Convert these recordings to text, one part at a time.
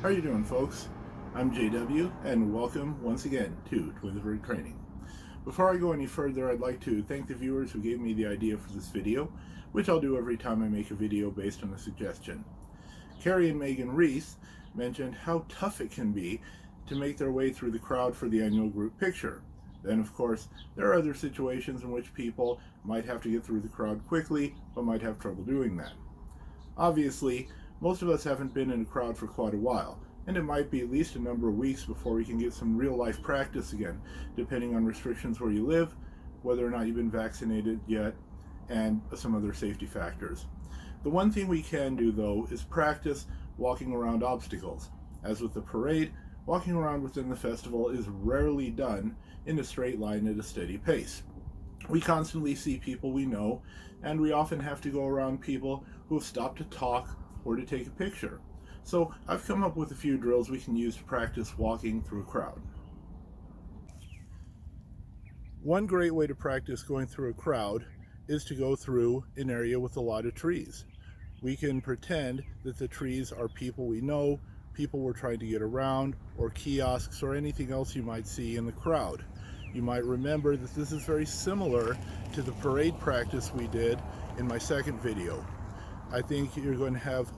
How are you doing, folks? I'm JW, and welcome once again to Twinsburg Training. Before I go any further, I'd like to thank the viewers who gave me the idea for this video, which I'll do every time I make a video based on a suggestion. Carrie and Megan Reese mentioned how tough it can be to make their way through the crowd for the annual group picture. Then, of course, there are other situations in which people might have to get through the crowd quickly, but might have trouble doing that. Obviously, most of us haven't been in a crowd for quite a while, and it might be at least a number of weeks before we can get some real-life practice again, depending on restrictions where you live, whether or not you've been vaccinated yet, and some other safety factors. The one thing we can do, though, is practice walking around obstacles. As with the parade, walking around within the festival is rarely done in a straight line at a steady pace. We constantly see people we know, and we often have to go around people who have stopped to talk or to take a picture. So I've come up with a few drills we can use to practice walking through a crowd. One great way to practice going through a crowd is to go through an area with a lot of trees. We can pretend that the trees are people we know, people we're trying to get around, or kiosks, or anything else you might see in the crowd. You might remember that this is very similar to the parade practice we did in my second video. I think you're going to have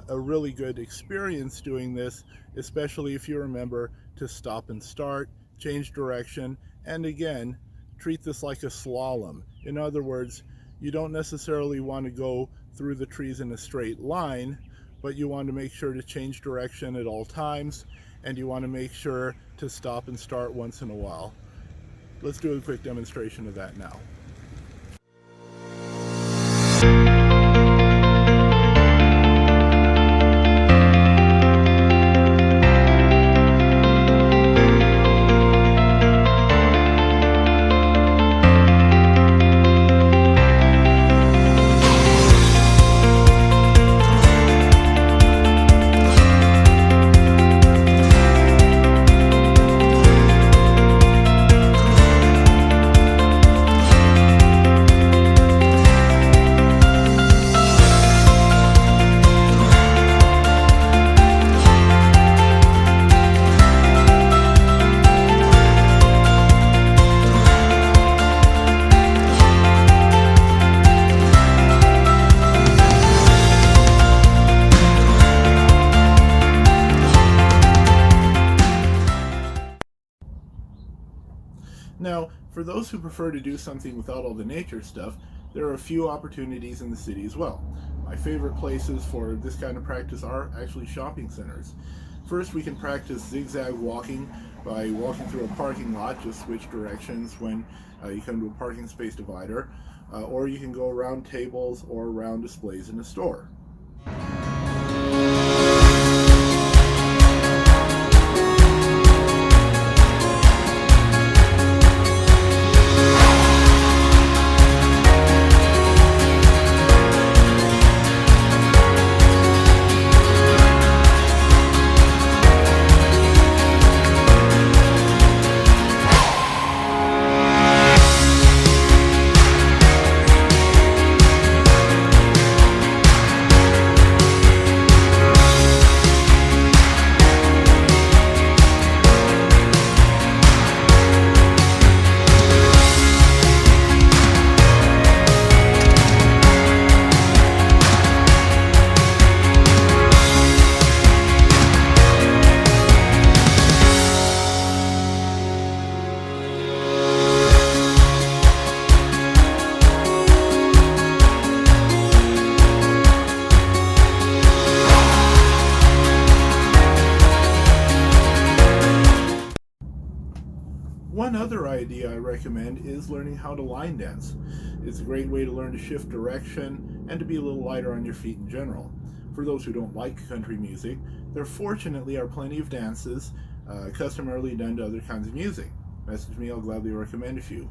a really good experience doing this, especially if you remember to stop and start, change direction, and again, treat this like a slalom. In other words, you don't necessarily want to go through the trees in a straight line, but you want to make sure to change direction at all times, and you want to make sure to stop and start once in a while. Let's do a quick demonstration of that now. Now, for those who prefer to do something without all the nature stuff, there are a few opportunities in the city as well. My favorite places for this kind of practice are actually shopping centers. First, we can practice zigzag walking by walking through a parking lot. Just switch directions when you come to a parking space divider, or you can go around tables or around displays in a store. One other idea I recommend is learning how to line dance. It's a great way to learn to shift direction and to be a little lighter on your feet in general. For those who don't like country music, there fortunately are plenty of dances customarily done to other kinds of music. Message me, I'll gladly recommend a few.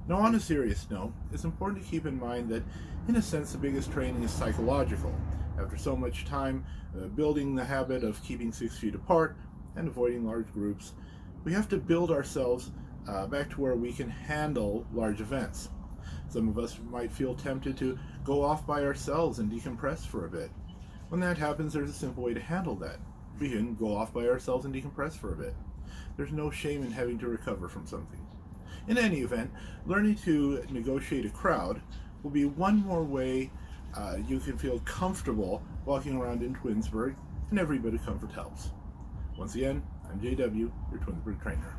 Now, on a serious note, it's important to keep in mind that, in a sense, the biggest training is psychological. After so much time building the habit of keeping 6 feet apart and avoiding large groups, we have to build ourselves back to where we can handle large events. Some of us might feel tempted to go off by ourselves and decompress for a bit. When that happens, there's a simple way to handle that. We can go off by ourselves and decompress for a bit. There's no shame in having to recover from something. In any event, learning to negotiate a crowd will be one more way you can feel comfortable walking around in Twinsburg, and every bit of comfort helps. Once again, I'm JW, your Twinsburg trainer.